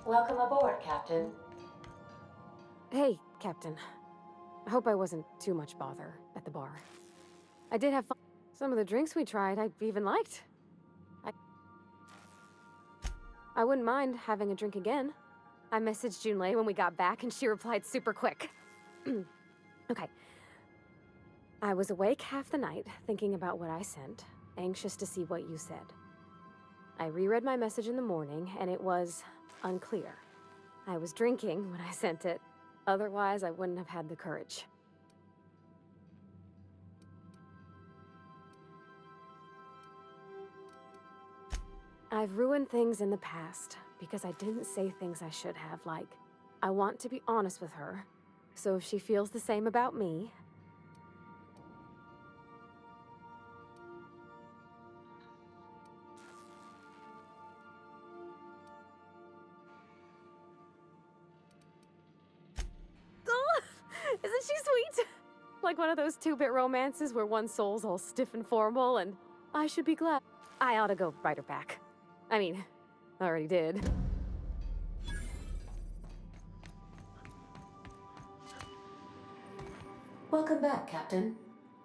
Welcome aboard, Captain. Hey, Captain. I hope I wasn't too much bother at the bar. I did have fun. Some of the drinks we tried, I even liked. I wouldn't mind having a drink again. I messaged Junlei when we got back and she replied super quick. Okay. I was awake half the night, thinking about what I sent, anxious to see what you said. I reread my message in the morning, and it was unclear. I was drinking when I sent it. Otherwise, I wouldn't have had the courage. I've ruined things in the past because I didn't say things I should have, like, I want to be honest with her, so if she feels the same about me... Isn't she sweet? Like one of those two-bit romances where one soul's all stiff and formal and I should be glad. I ought to go write her back. I mean, I already did. Welcome back, Captain.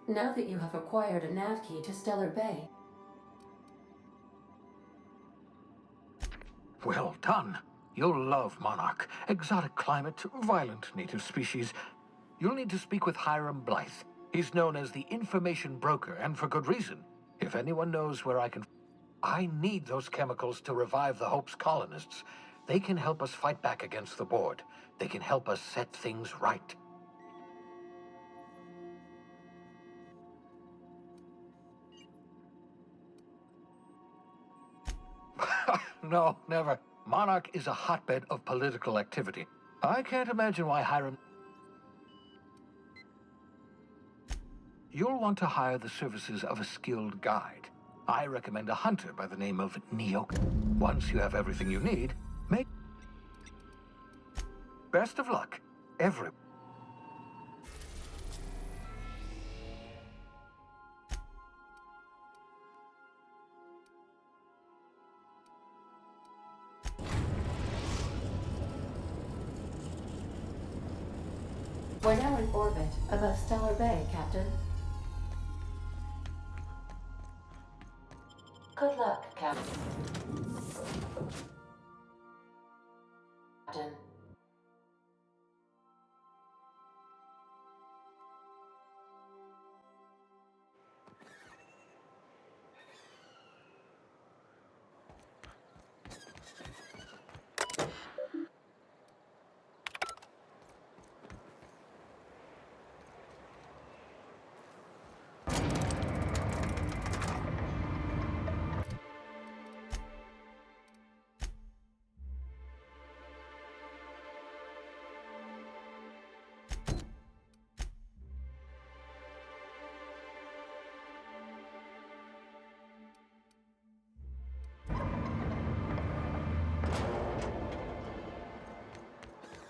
Now that you have acquired a nav key to Stellar Bay. Well done. You'll love Monarch. Exotic climate, violent native species. You'll need to speak with Hiram Blythe. He's known as the information broker, and for good reason. If anyone knows where I need those chemicals to revive the Hope's colonists. They can help us fight back against the Board. They can help us set things right. No, never. Monarch is a hotbed of political activity. I can't imagine why Hiram... You'll want to hire the services of a skilled guide. I recommend a hunter by the name of Neok. Once you have everything you need, make... Best of luck, everyone. We're now in orbit above Stellar Bay, Captain. Good luck, Captain.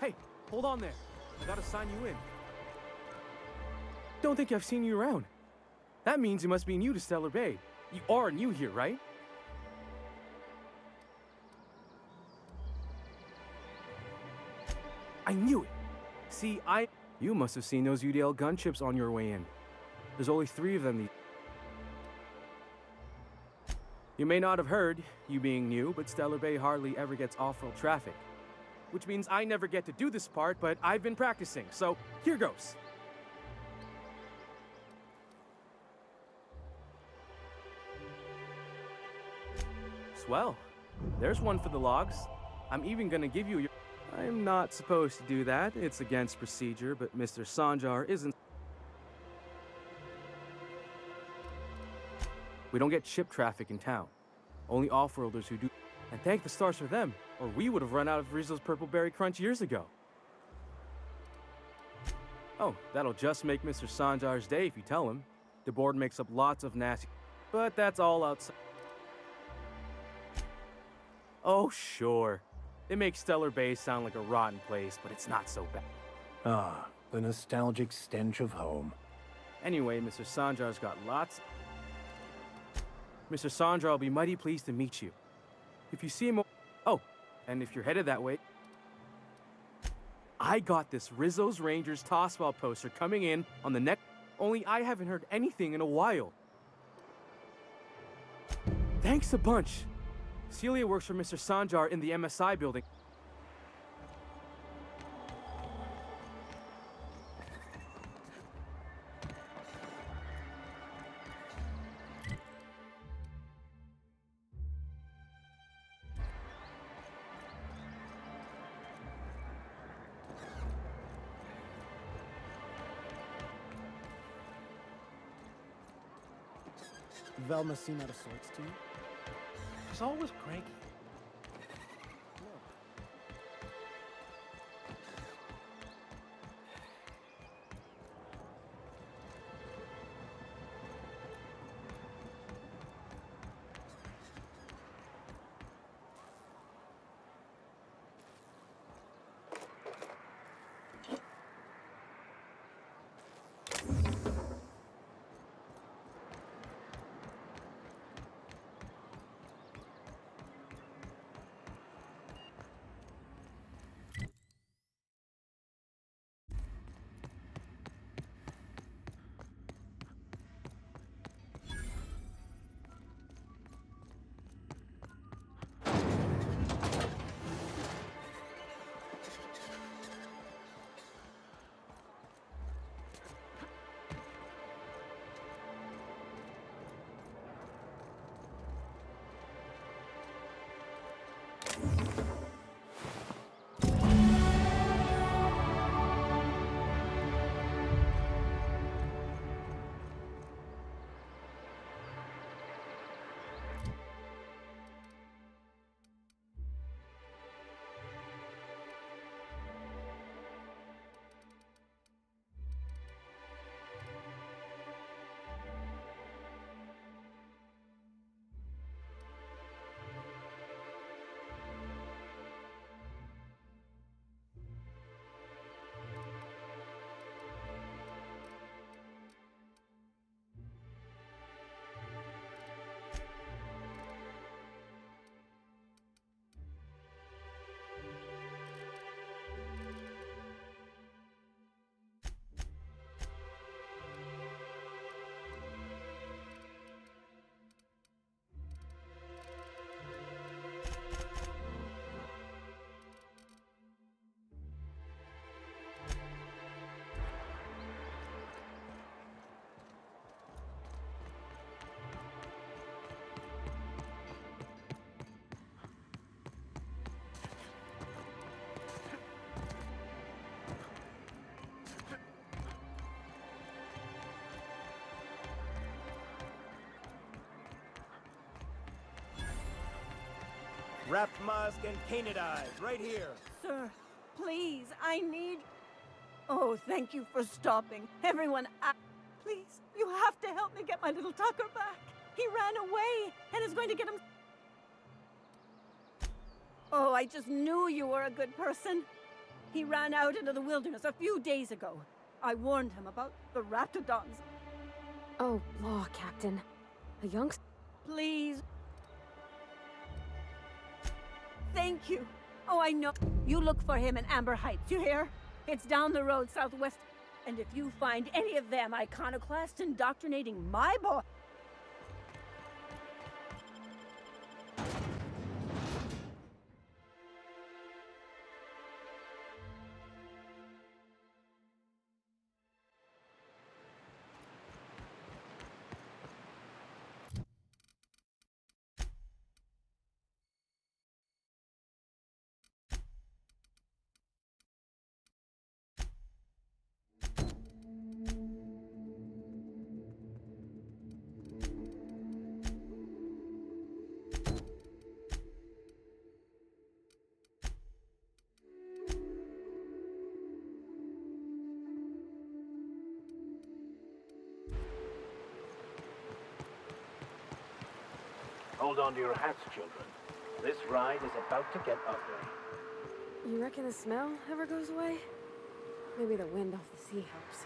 Hey, hold on there. I gotta sign you in. Don't think I've seen you around. That means you must be new to Stellar Bay. You are new here, right? I knew it. See, You must have seen those UDL gunships on your way in. There's only 3 of them. You may not have heard, you being new, but Stellar Bay hardly ever gets off-road traffic. Which means I never get to do this part, but I've been practicing, so here goes. Swell. There's one for the logs. I'm even gonna give you your... I'm not supposed to do that. It's against procedure, but Mr. Sanjar isn't... We don't get ship traffic in town. Only off-worlders who do... And thank the stars for them, or we would have run out of Rizzo's Purple Berry Crunch years ago. Oh, that'll just make Mr. Sanjar's day if you tell him. The board makes up lots of nasty... But that's all outside... Oh, sure. It makes Stellar Bay sound like a rotten place, but it's not so bad. Ah, the nostalgic stench of home. Anyway, Mr. Sanjar's got lots... Mr. Sanjar will be mighty pleased to meet you. If you see him... Oh, And if you're headed that way, I got this Rizzo's Rangers tossball poster coming in on the next. Only I haven't heard anything in a while. Thanks a bunch. Celia works for Mr. Sanjar in the MSI building. Velma seem out of sorts to you? She's always cranky. Wrapped musk and painted eyes, right here. Sir, please, I need... Oh, thank you for stopping. Everyone, please, you have to help me get my little Tucker back. He ran away and is going to get him... Oh, I just knew you were a good person. He ran out into the wilderness a few days ago. I warned him about the raptidons. Oh, law, Captain. A young... Please. Thank you. Oh, I know. You look for him in Amber Heights, you hear? It's down the road southwest. And if you find any of them iconoclasts indoctrinating my boy... Hold on to your hats, children. This ride is about to get ugly. You reckon the smell ever goes away? Maybe the wind off the sea helps.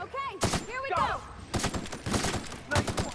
Okay, here we go! Nice one.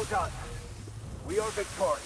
done. We are victorious.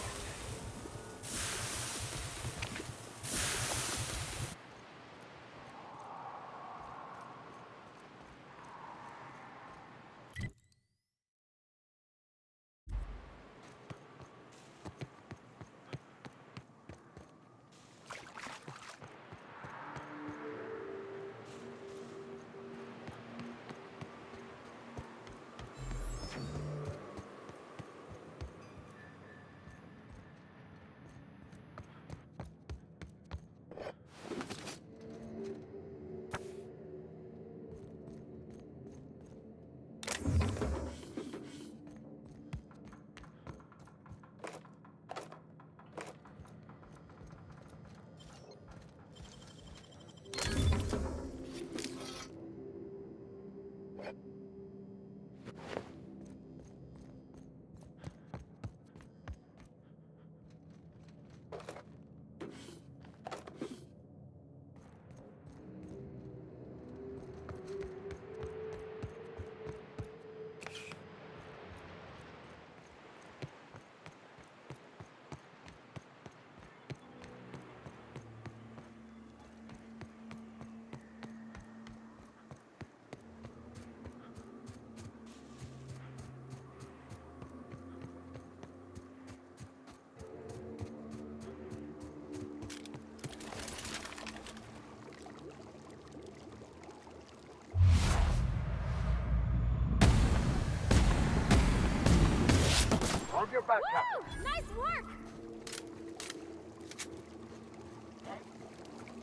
Hold your back, Captain. Nice work!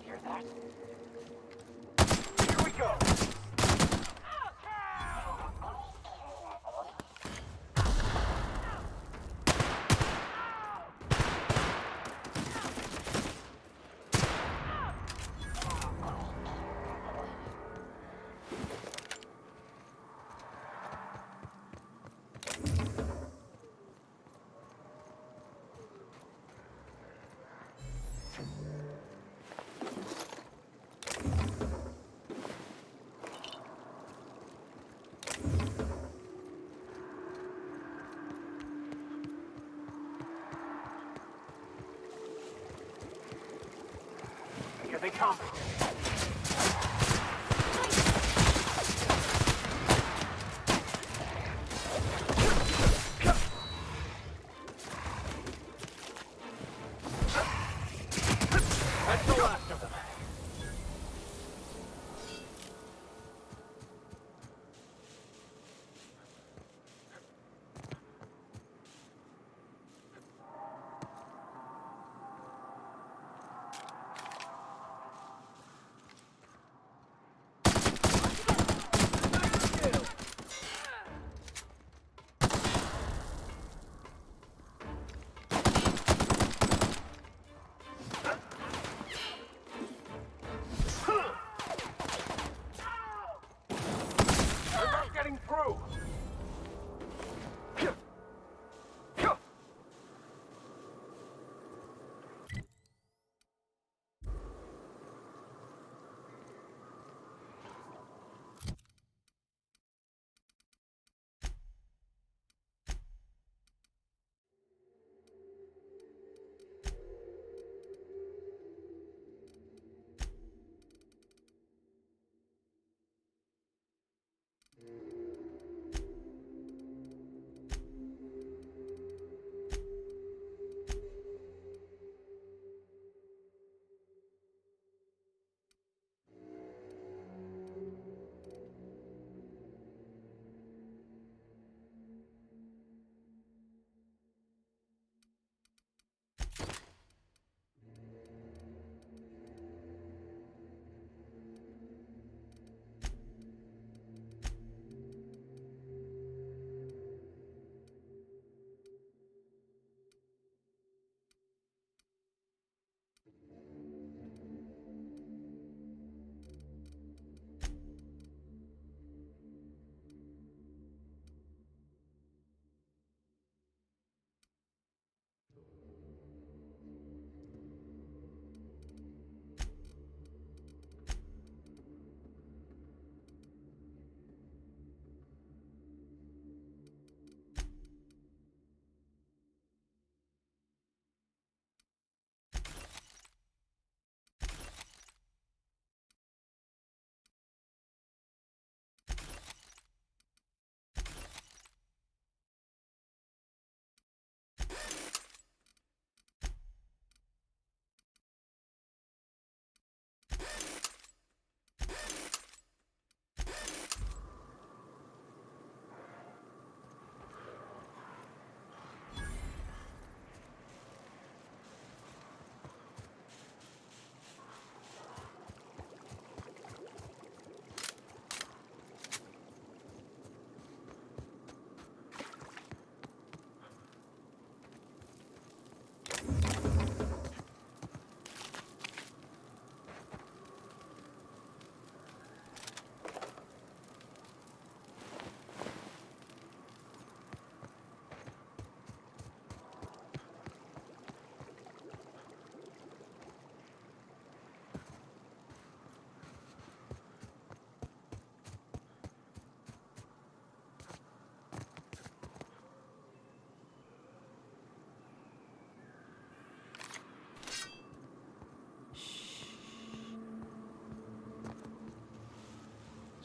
Hear that? Here we go! Here they come. That's the last of them.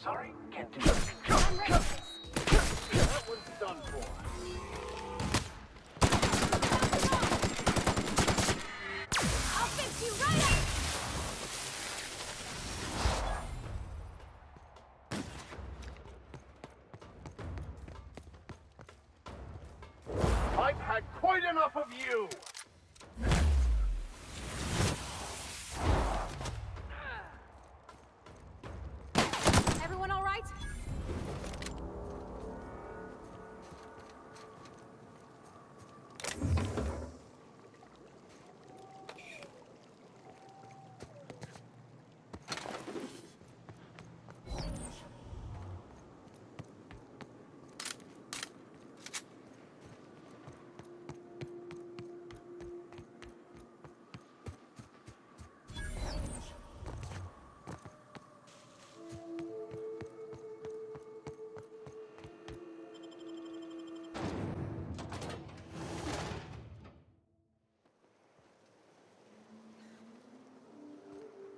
Sorry, can't do it. That one's done for. I'll fix you right up! I've had quite enough of you! Everyone all right?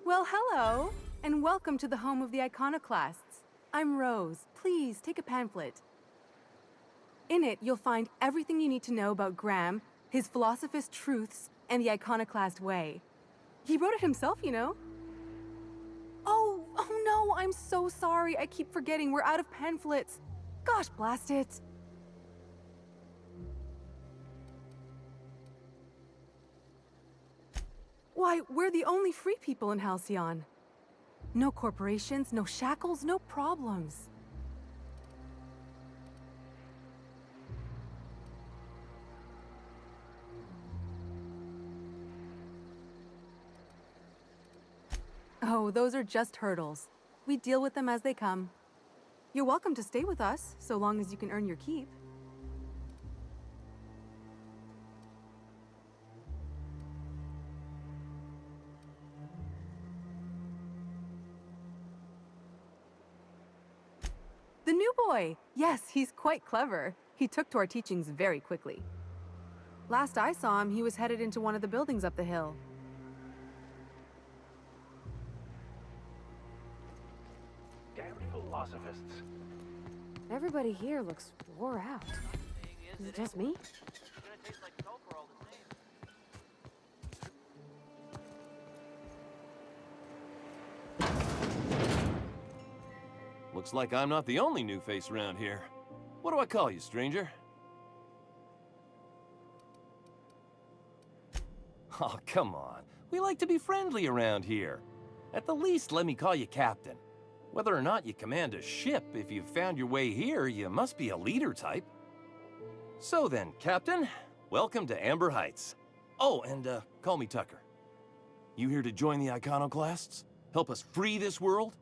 Well, hello, and welcome to the home of the iconoclasts. I'm Rose. Please take a pamphlet. In it, you'll find everything you need to know about Graham, his philosophist truths, and the iconoclast way. He wrote it himself, you know. Oh no, I'm so sorry. I keep forgetting we're out of pamphlets. Gosh, blast it. Why, we're the only free people in Halcyon. No corporations, no shackles, no problems. Oh, those are just hurdles. We deal with them as they come. You're welcome to stay with us, so long as you can earn your keep. The new boy! Yes, he's quite clever. He took to our teachings very quickly. Last I saw him, he was headed into one of the buildings up the hill. Damn philosophists. Everybody here looks wore out. Is it just me? Looks like I'm not the only new face around here. What do I call you, stranger? Oh, come on. We like to be friendly around here. At the least, let me call you Captain. Whether or not you command a ship, if you've found your way here, you must be a leader type. So then, Captain, welcome to Amber Heights. Oh, and call me Tucker. You here to join the iconoclasts? Help us free this world?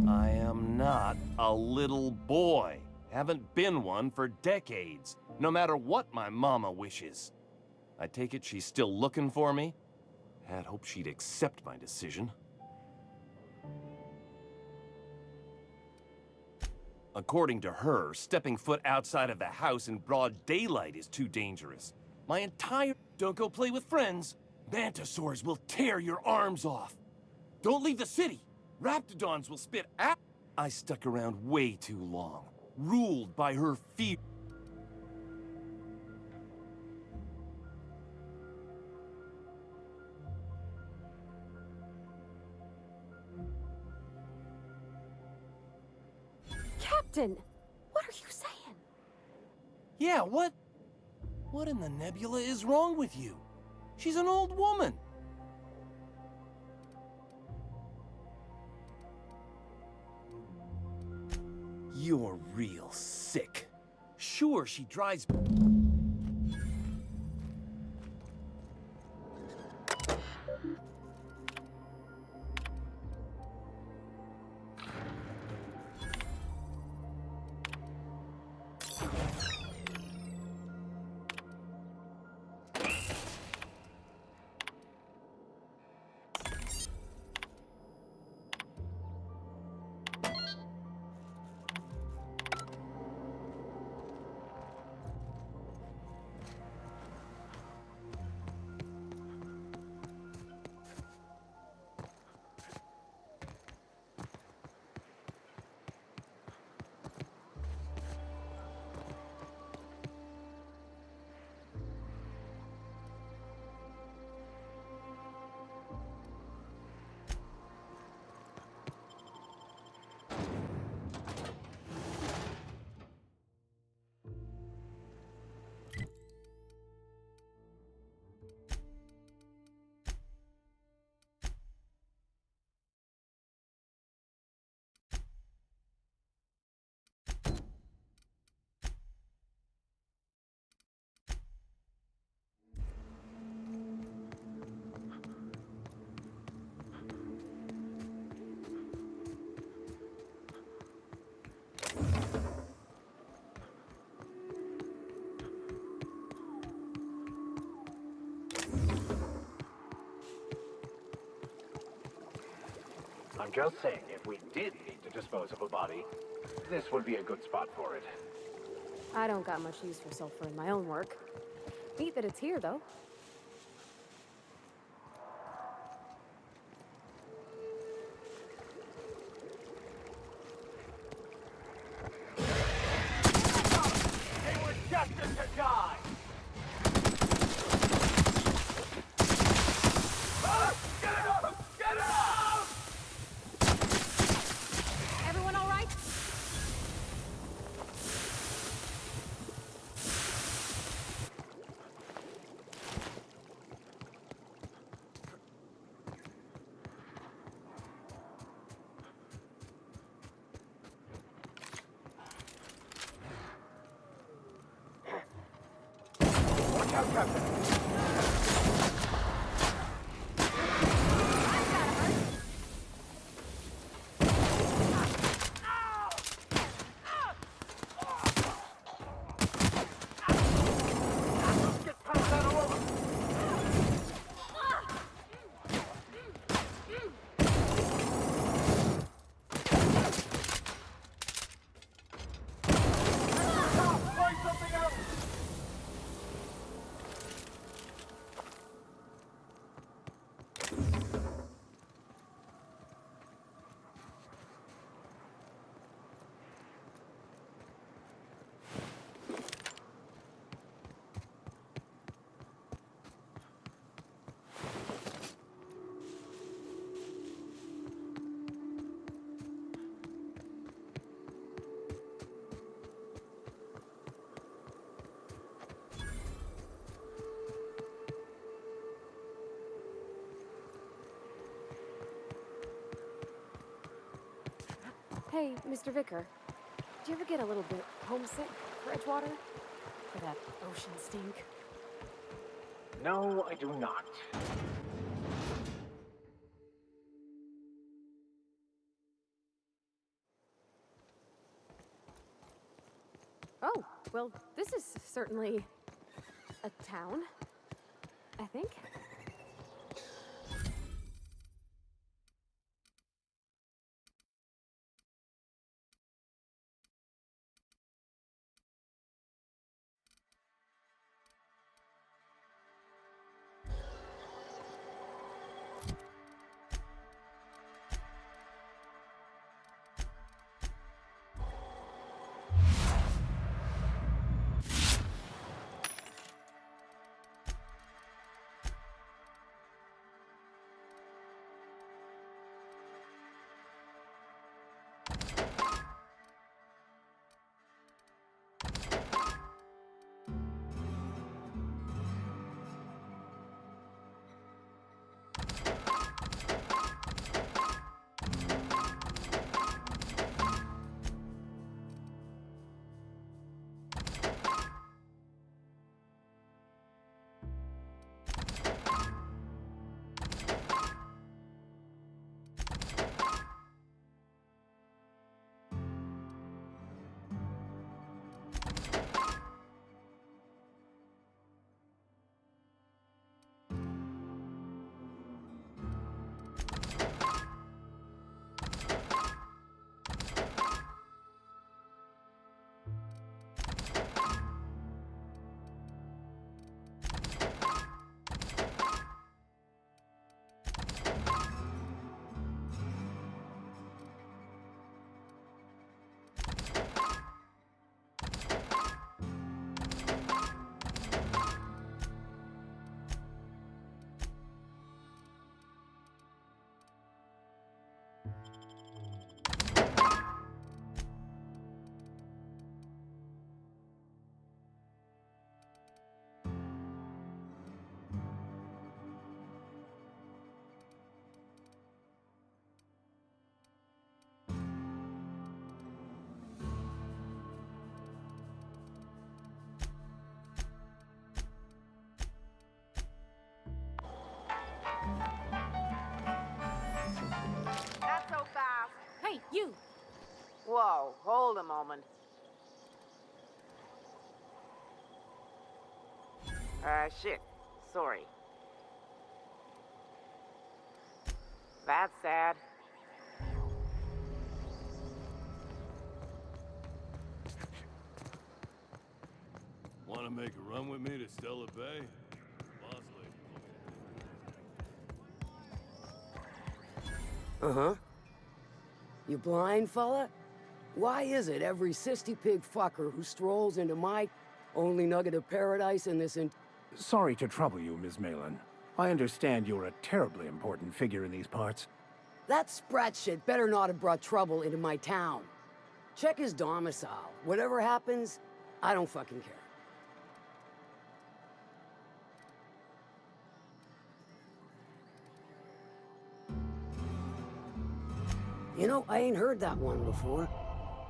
I am not a little boy. Haven't been one for decades, no matter what my mama wishes. I take it she's still looking for me? Had hoped she'd accept my decision. According to her, stepping foot outside of the house in broad daylight is too dangerous. My entire... Don't go play with friends. Mantisaurs will tear your arms off. Don't leave the city. Raptidons will spit out. I stuck around way too long, ruled by her fear. Captain, what are you saying? Yeah, what? What in the nebula is wrong with you? She's an old woman. You're real sick. Sure, she drives... I'm just saying, if we did need to dispose of a body, this would be a good spot for it. I don't got much use for sulfur in my own work. Neat that it's here, though. They were destined to die! Get it up! Get it up! Everyone all right? Watch out, Captain! Get past that orb! Stop! Find something else! Hey, Mr. Vicar. Do you ever get a little bit homesick for Edgewater? For that ocean stink? No, I do not. Oh, well, this is certainly a town, I think. Hey, you! Whoa, hold a moment. Shit. Sorry. That's sad. make a run with me to Stella Bay? Boss lady. Uh-huh. You blind, fella? Why is it every sissy pig fucker who strolls into my only nugget of paradise in this Sorry to trouble you, Ms. Malin. I understand you're a terribly important figure in these parts. That sprat shit better not have brought trouble into my town. Check his domicile. Whatever happens, I don't fucking care. You know, I ain't heard that one before.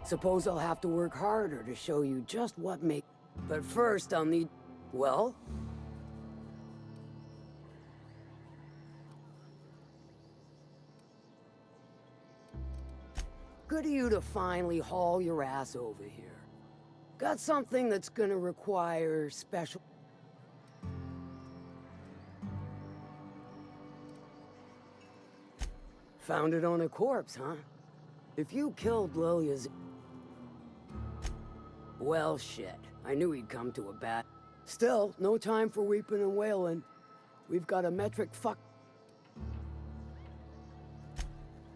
Suppose I'll have to work harder to show you just what make... But first, I'll need... Well? Good of you to finally haul your ass over here. Got something that's gonna require special... Found it on a corpse, huh? If you killed Lilia's... Well, shit. I knew he'd come to a bad... Still, no time for weeping and wailing. We've got a metric fuck...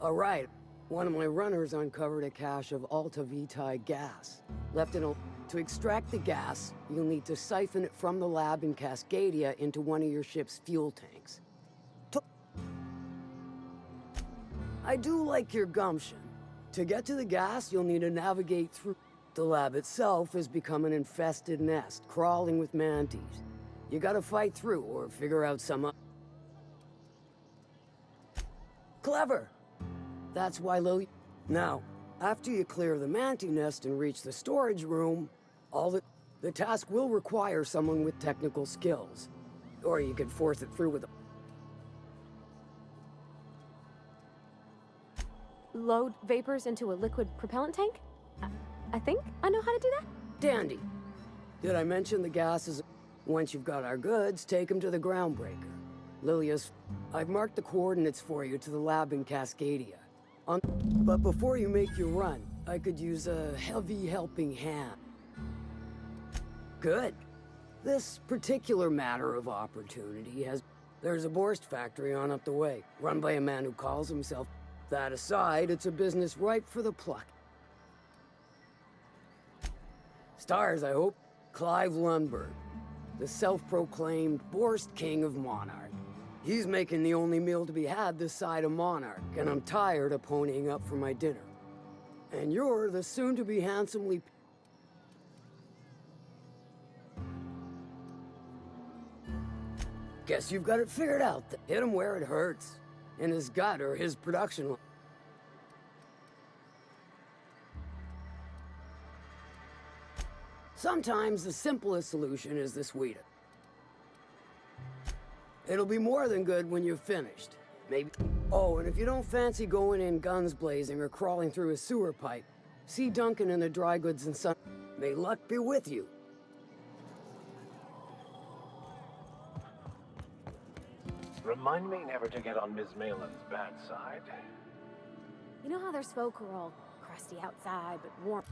Alright. One of my runners uncovered a cache of Alta Vitae gas. Left in a... To extract the gas, you'll need to siphon it from the lab in Cascadia into one of your ship's fuel tanks. I do like your gumption. To get to the gas, you'll need to navigate through... The lab itself has become an infested nest, crawling with mantis. You gotta fight through, or figure out some... Clever! That's why Lily... Now, after you clear the mantis nest and reach the storage room, the task will require someone with technical skills. Or you could force it through with a... Load vapors into a liquid propellant tank? I think I know how to do that. Dandy. Did I mention the gases? Once you've got our goods, take them to the groundbreaker. Lilia's... I've marked the coordinates for you to the lab in Cascadia. But before you make your run, I could use a heavy helping hand. Good. This particular matter of opportunity has... There's a Borst factory on up the way, run by a man who calls himself... That aside, it's a business ripe for the pluck. Stars, I hope. Clive Lundberg, the self-proclaimed Borst King of Monarch. He's making the only meal to be had this side of Monarch, and I'm tired of ponying up for my dinner. And you're the soon-to-be handsomely... Guess you've got it figured out. Hit him where it hurts. In his gut or his production. Sometimes the simplest solution is the sweetest. It'll be more than good when you've finished. Maybe... Oh, and if you don't fancy going in guns blazing or crawling through a sewer pipe, see Duncan in the dry goods and sun... May luck be with you. Remind me never to get on Ms. Malin's bad side. You know how there's folk who are all crusty outside, but warm...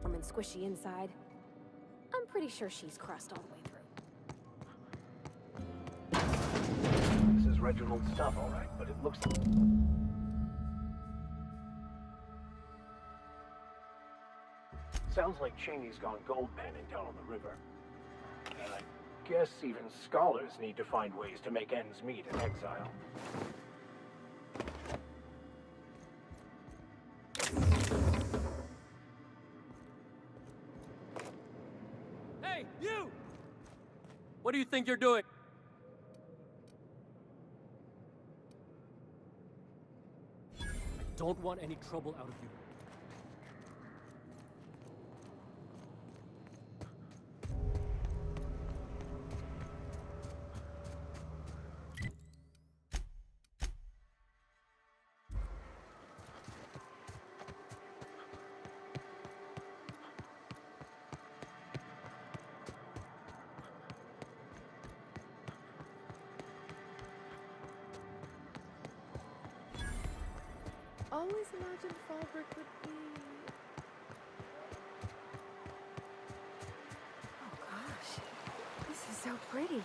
and squishy inside. I'm pretty sure she's crust all the way through. This is Reginald's stuff, all right, but it looks... Sounds like Cheney's gone gold panning down on the river. And I guess even scholars need to find ways to make ends meet in exile. Hey, you! What do you think you're doing? I don't want any trouble out of you. always imagined Fallbrook would be... Oh gosh, this is so pretty.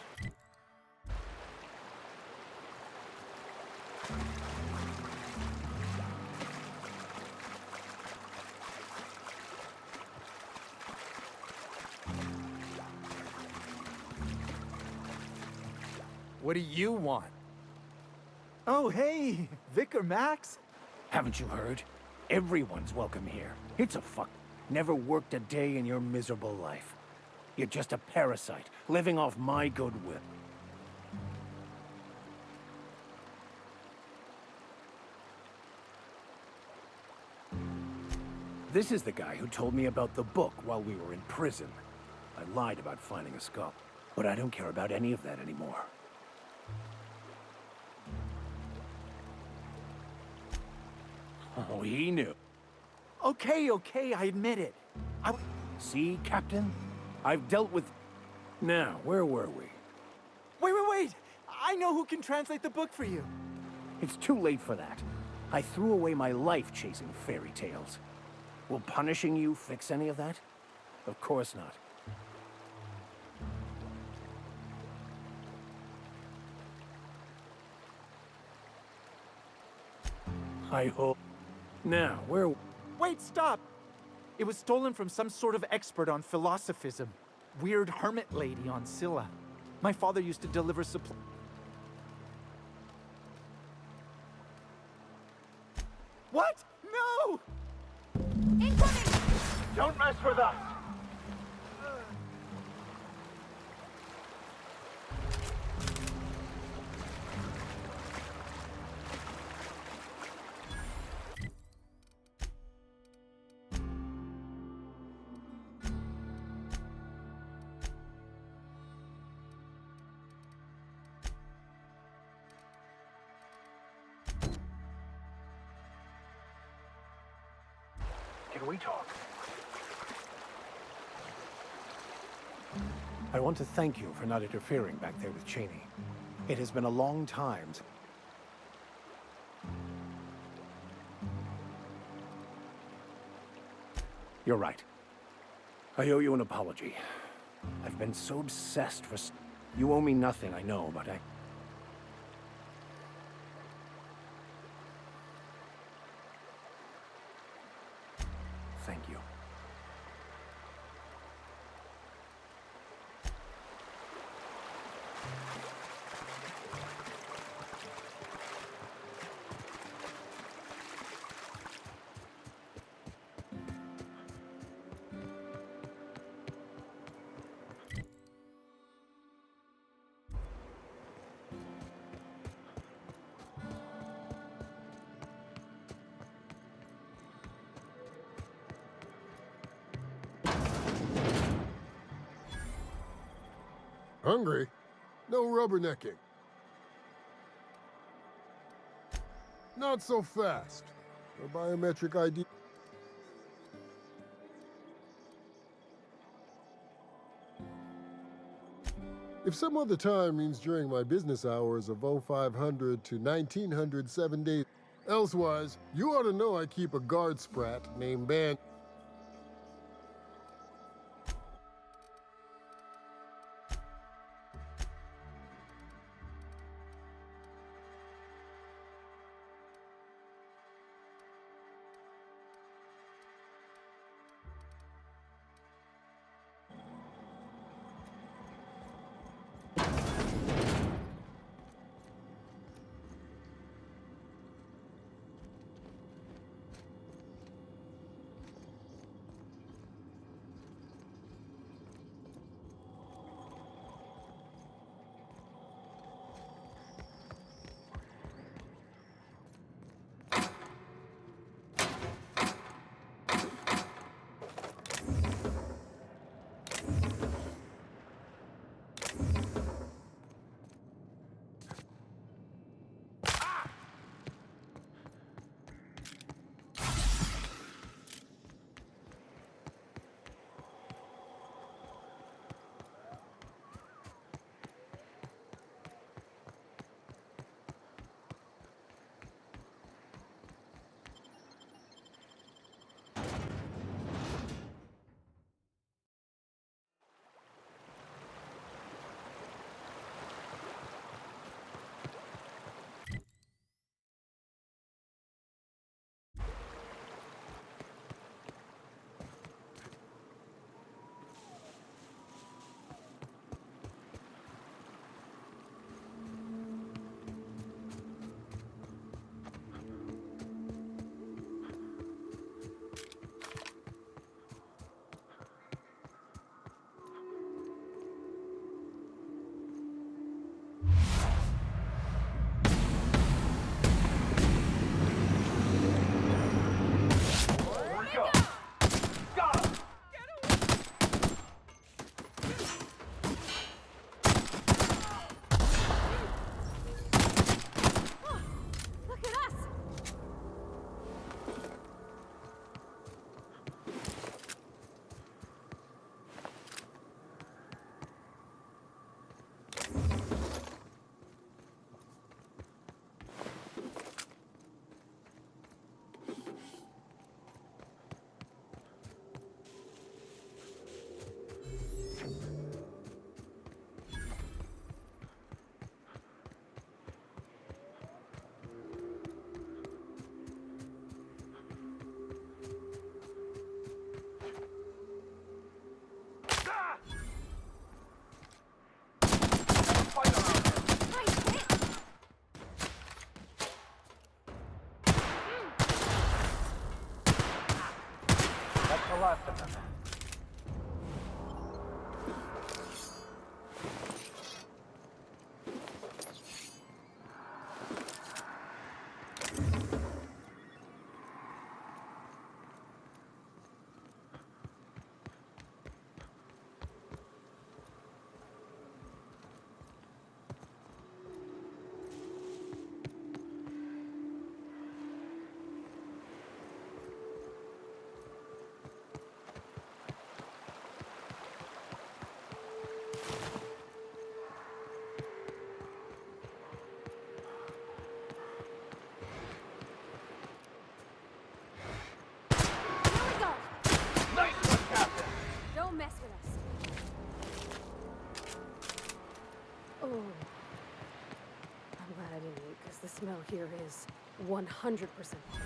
What do you want? Oh, hey, Vicar Max. Haven't you heard? Everyone's welcome here. It's a fuck. Never worked a day in your miserable life. You're just a parasite, living off my goodwill. This is the guy who told me about the book while we were in prison. I lied about finding a skull, but I don't care about any of that anymore. Oh, he knew. Okay, I admit it. See, Captain? I've dealt with... Now, where were we? Wait! I know who can translate the book for you. It's too late for that. I threw away my life chasing fairy tales. Will punishing you fix any of that? Of course not. I hope... Now, where... Wait, stop! It was stolen from some sort of expert on philosophism. Weird hermit lady on Scylla. My father used to deliver supplies. What? No! Incoming! Don't mess with us! Can we talk? I want to thank you for not interfering back there with Cheney. It has been a long time. You're right. I owe you an apology. I've been so obsessed for... You owe me nothing, I know, but I... Thank you. Hungry? No rubbernecking. Not so fast. A biometric ID. If some other time means during my business hours of 0500 to 1900 7 days. Elsewise, you ought to know I keep a guard sprat named Ban. smell here is 100% off.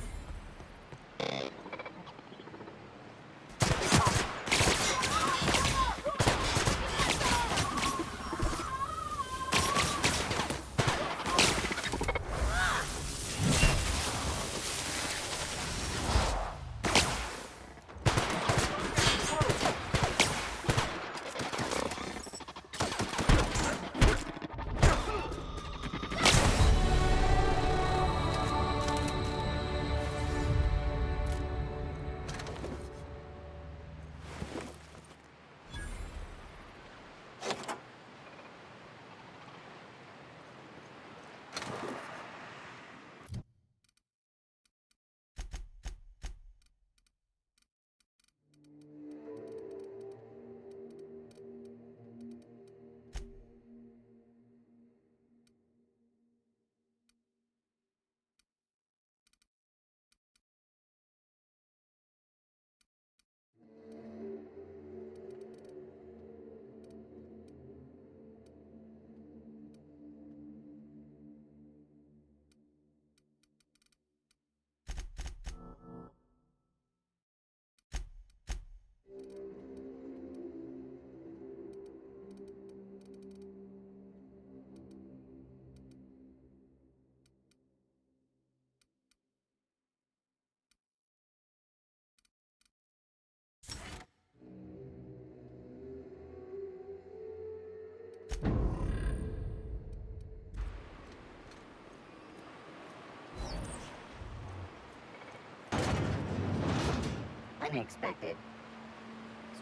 Unexpected.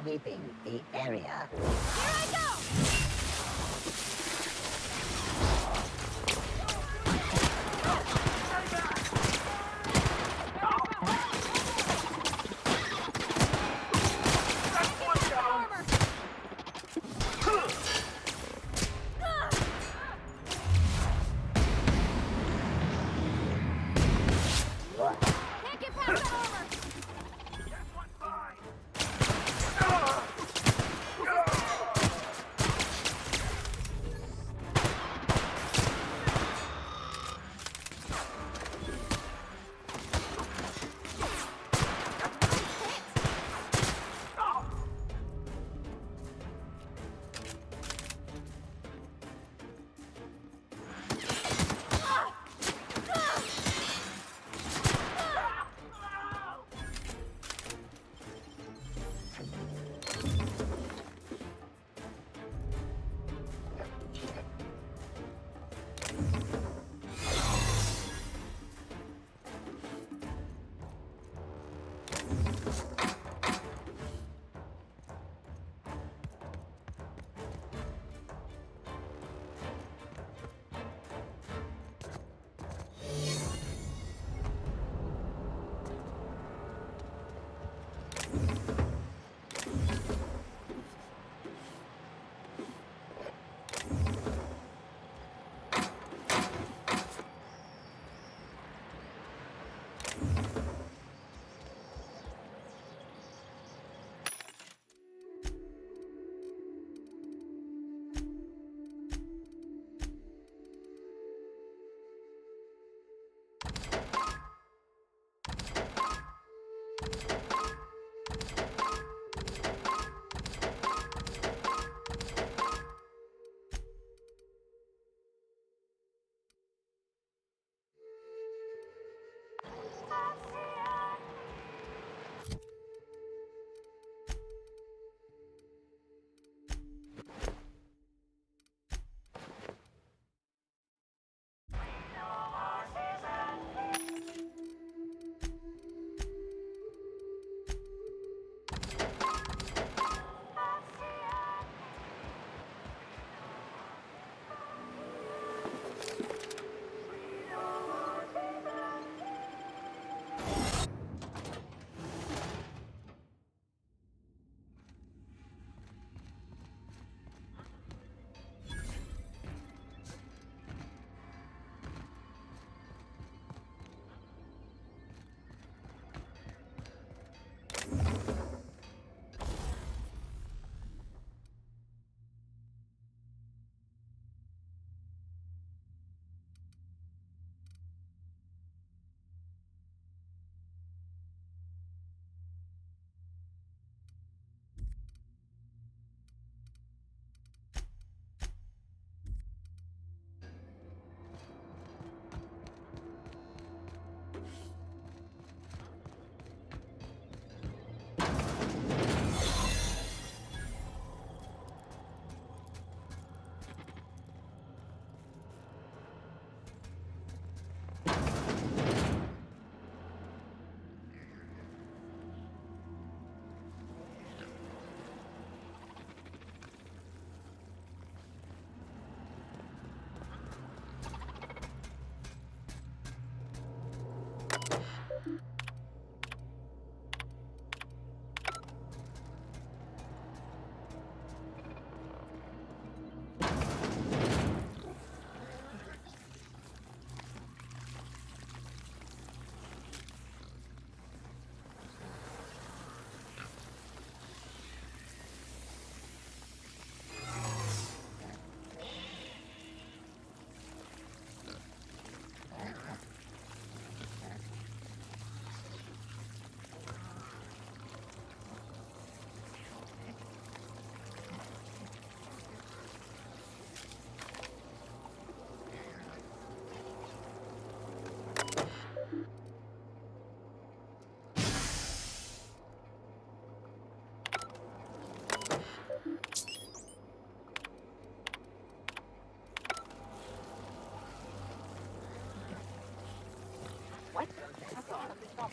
Sweeping the area. Here I go! Can't get past that armor!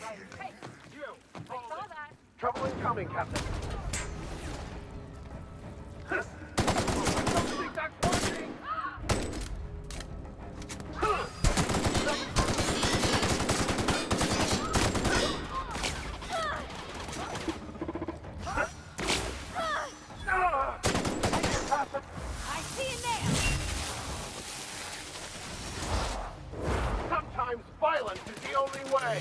Hey, You! I saw that. Trouble incoming, Captain. I don't think that's working! I see you now. Sometimes violence is the only way!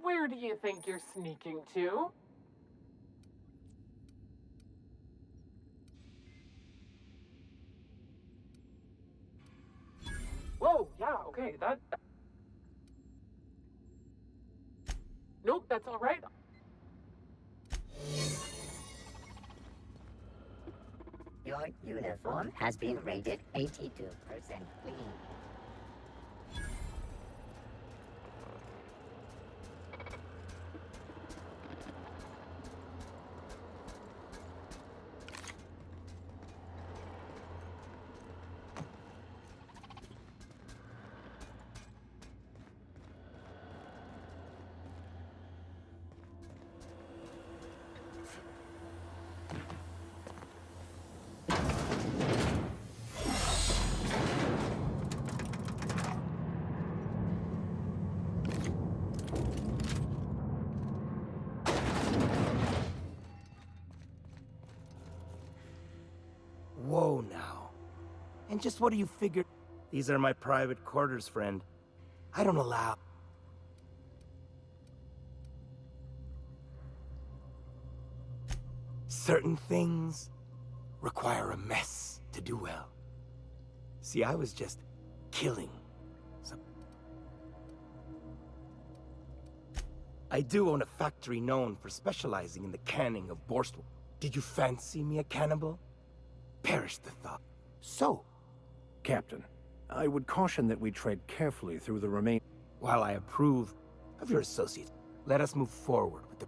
Where do you think you're sneaking to? Whoa, yeah, okay, that... Nope, that's all right. Your uniform has been rated 82% clean. Whoa now. And just what do you figure? These are my private quarters, friend. I don't allow... Certain things require a mess to do well. See, I was just killing. So I do own a factory known for specializing in the canning of borscht. Did you fancy me a cannibal? Perish the thought. So, Captain, I would caution that we tread carefully through the remain... while I approve of your associates, let us move forward with the...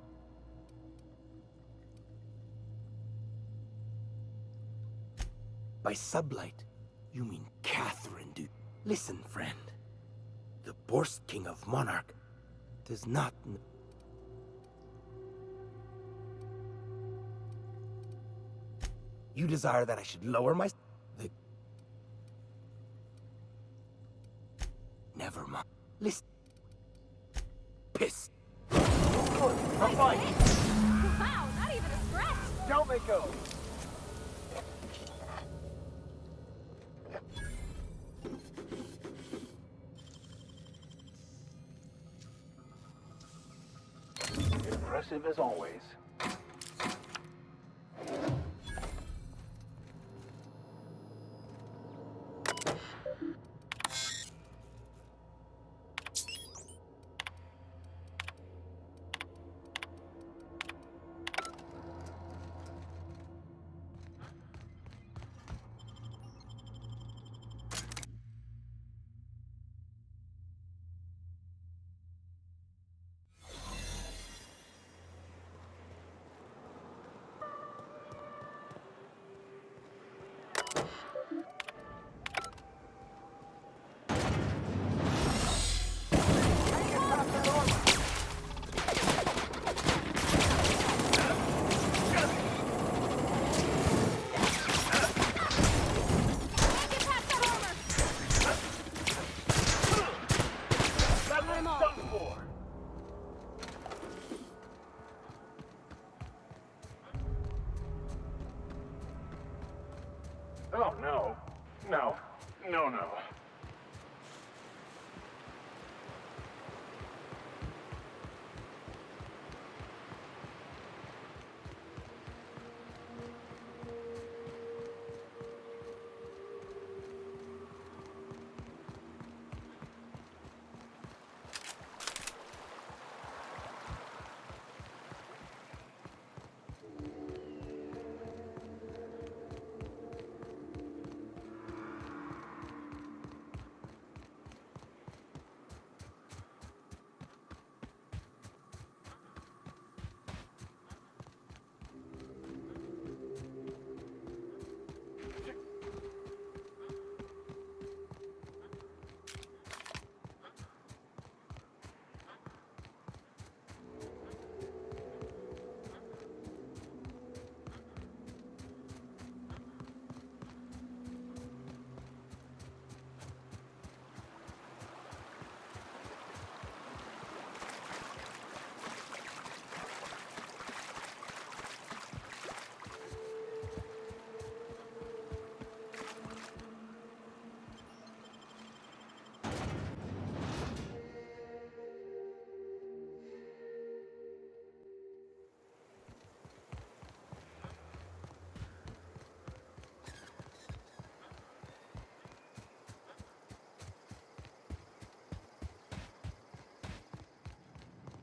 By sublight, you mean Catherine, do... Listen, friend. The Borscht King of Monarch does not... You desire that I should lower my... The... Never mind. Listen. Piss. I'm fine. Wow, not even a scratch. Don't make go. Impressive as always. Oh, no. No. No, no.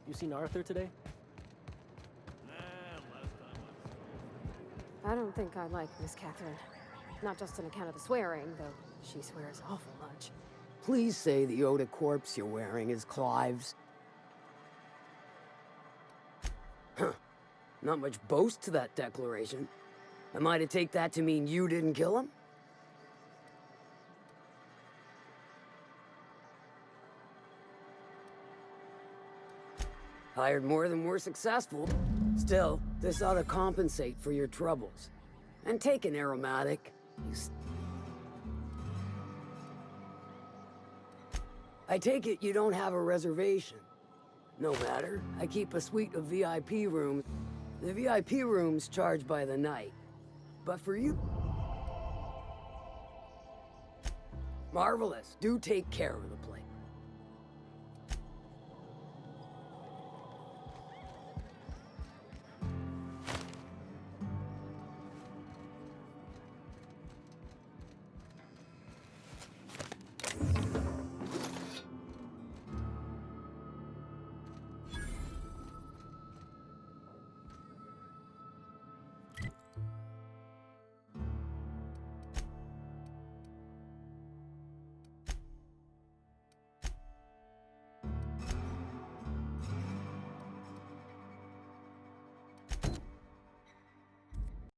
You seen Arthur today? I don't think I like Miss Catherine. Not just on account of the swearing, though she swears awful much. Please say the Yoda corpse you're wearing is Clive's. Huh. Not much boast to that declaration. Am I to take that to mean you didn't kill him? Hired more than we're successful. Still, this ought to compensate for your troubles. And take an aromatic. I take it you don't have a reservation. No matter, I keep a suite of VIP rooms. The VIP rooms charge by the night. But for you... Marvelous. Do take care of the place.